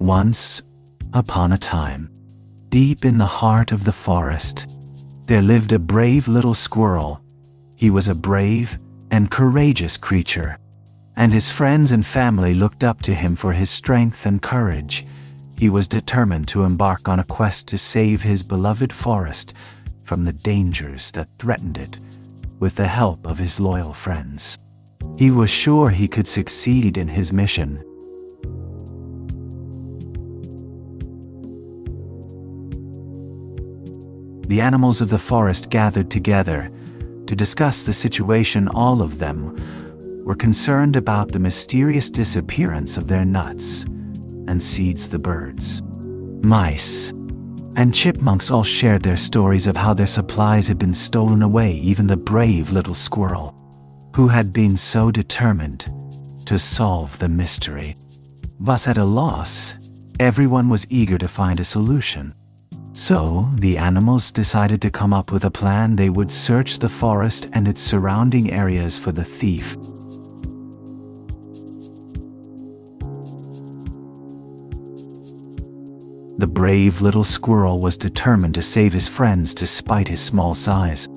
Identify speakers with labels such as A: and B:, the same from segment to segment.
A: Once upon a time, deep in the heart of the forest, there lived a brave little squirrel. He was a brave and courageous creature, and his friends and family looked up to him for his strength and courage. He was determined to embark on a quest to save his beloved forest from the dangers that threatened it, with the help of his loyal friends. He was sure he could succeed in his mission. The animals of the forest gathered together to discuss the situation. All of them were concerned about the mysterious disappearance of their nuts and seeds. The birds, mice, and chipmunks all shared their stories of how their supplies had been stolen away. Even the brave little squirrel, who had been so determined to solve the mystery, was at a loss. Everyone was eager to find a solution. So the animals decided to come up with a plan. They would search the forest and its surrounding areas for the thief. The brave little squirrel was determined to save his friends despite his small size.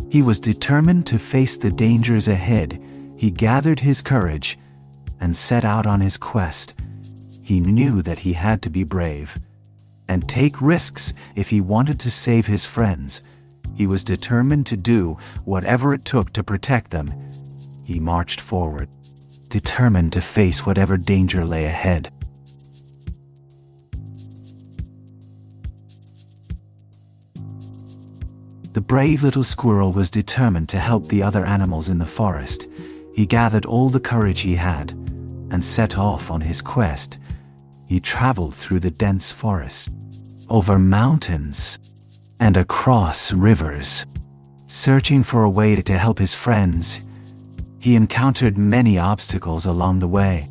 A: He was determined to face the dangers ahead. He gathered his courage and set out on his quest. He knew that he had to be brave and take risks if he wanted to save his friends. He was determined to do whatever it took to protect them. He marched forward, determined to face whatever danger lay ahead. The brave little squirrel was determined to help the other animals in the forest. He gathered all the courage he had and set off on his quest. He traveled through the dense forest, over mountains, and across rivers, searching for a way to help his friends. He encountered many obstacles along the way,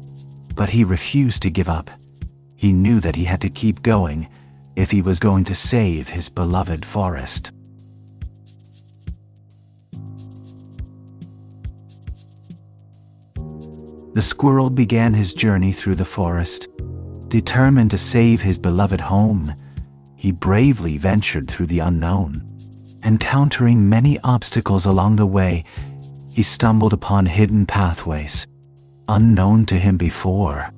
A: but he refused to give up. He knew that he had to keep going if he was going to save his beloved forest. The squirrel began his journey through the forest, determined to save his beloved home. He bravely ventured through the unknown, encountering many obstacles along the way. He stumbled upon hidden pathways, unknown to him before,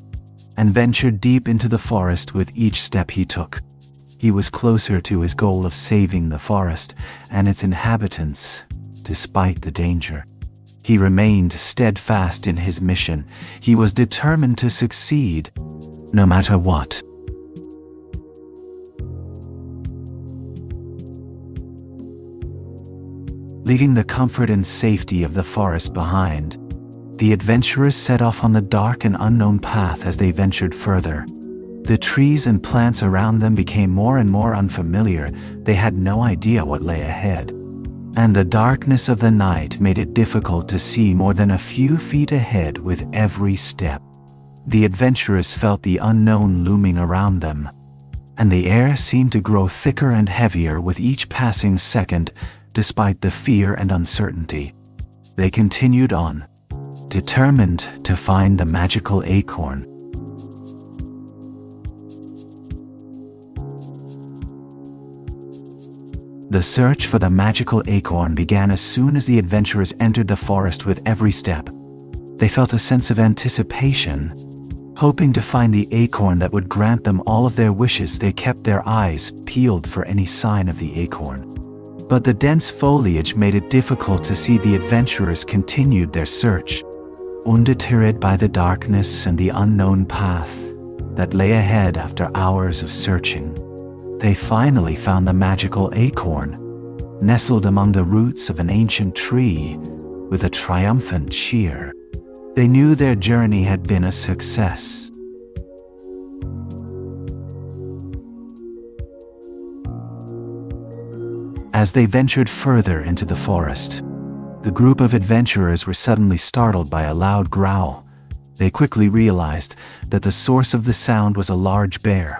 A: and ventured deep into the forest. With each step he took, he was closer to his goal of saving the forest and its inhabitants. Despite the danger, he remained steadfast in his mission. He was determined to succeed, no matter what. Leaving the comfort and safety of the forest behind, the adventurers set off on the dark and unknown path. As they ventured further, the trees and plants around them became more and more unfamiliar. They had no idea what lay ahead, and the darkness of the night made it difficult to see more than a few feet ahead. With every step, the adventurers felt the unknown looming around them, and the air seemed to grow thicker and heavier with each passing second. Despite the fear and uncertainty, they continued on, determined to find the magical acorn. The search for the magical acorn began as soon as the adventurers entered the forest. With every step, they felt a sense of anticipation, hoping to find the acorn that would grant them all of their wishes. They kept their eyes peeled for any sign of the acorn, but the dense foliage made it difficult to see. The adventurers continued their search, undeterred by the darkness and the unknown path that lay ahead. After hours of searching, they finally found the magical acorn, nestled among the roots of an ancient tree. With a triumphant cheer, they knew their journey had been a success. As they ventured further into the forest, the group of adventurers were suddenly startled by a loud growl. They quickly realized that the source of the sound was a large bear.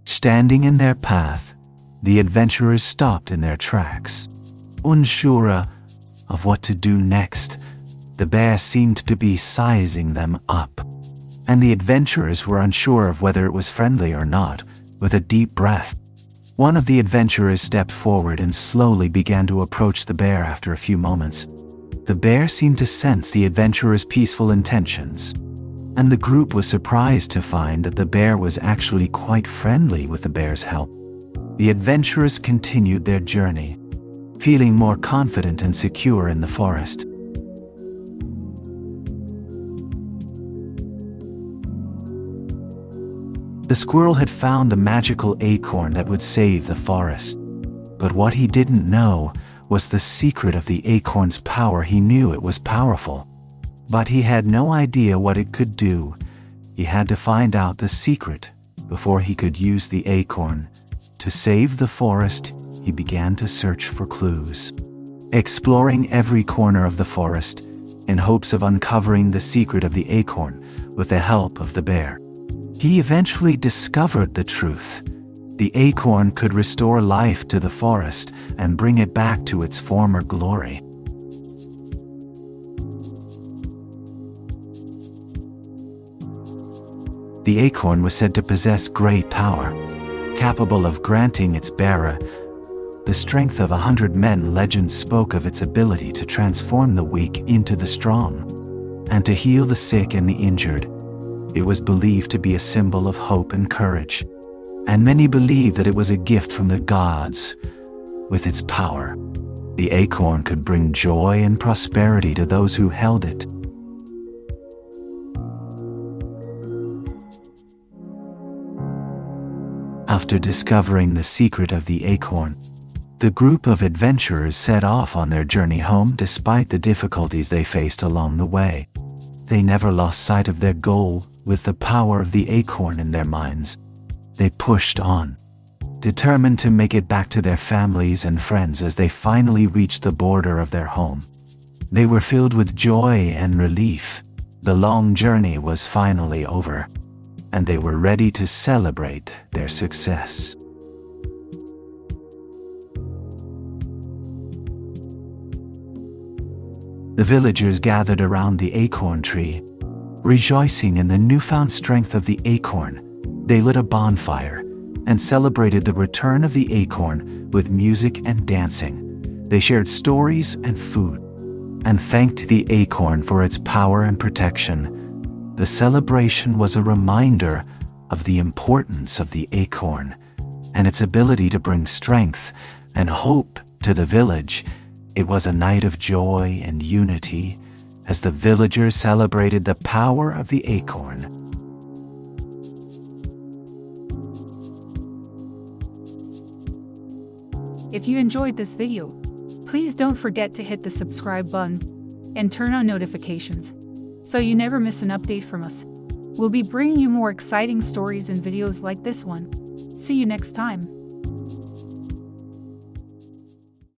A: Standing in their path, the adventurers stopped in their tracks, unsure of what to do next. The bear seemed to be sizing them up. and the adventurers were unsure of whether it was friendly or not. With a deep breath, one of the adventurers stepped forward and slowly began to approach the bear. After a few moments, the bear seemed to sense the adventurer's peaceful intentions, and the group was surprised to find that the bear was actually quite friendly. With the bear's help, the adventurers continued their journey, feeling more confident and secure in the forest. The squirrel had found the magical acorn that would save the forest. But what he didn't know was the secret of the acorn's power. He knew it was powerful, but he had no idea what it could do. He had to find out the secret before he could use the acorn. To save the forest, he began to search for clues, exploring every corner of the forest in hopes of uncovering the secret of the acorn with the help of the bear. He eventually discovered the truth. The acorn could restore life to the forest and bring it back to its former glory. The acorn was said to possess great power, capable of granting its bearer the strength of 100 men. Legends spoke of its ability to transform the weak into the strong, and to heal the sick and the injured. It was believed to be a symbol of hope and courage, and many believed that it was a gift from the gods. With its power, the acorn could bring joy and prosperity to those who held it. After discovering the secret of the acorn, the group of adventurers set off on their journey home. Despite the difficulties they faced along the way, they never lost sight of their goal. With the power of the acorn in their minds, they pushed on, determined to make it back to their families and friends. As they finally reached the border of their home, they were filled with joy and relief. The long journey was finally over, and they were ready to celebrate their success. The villagers gathered around the acorn tree, rejoicing in the newfound strength of the acorn. They lit a bonfire and celebrated the return of the acorn with music and dancing. They shared stories and food, and thanked the acorn for its power and protection. The celebration was a reminder of the importance of the acorn and its ability to bring strength and hope to the village. It was a night of joy and unity as the villagers celebrated the power of the acorn.
B: If you enjoyed this video, please don't forget to hit the subscribe button and turn on notifications so you never miss an update from us. We'll be bringing you more exciting stories and videos like this one. See you next time.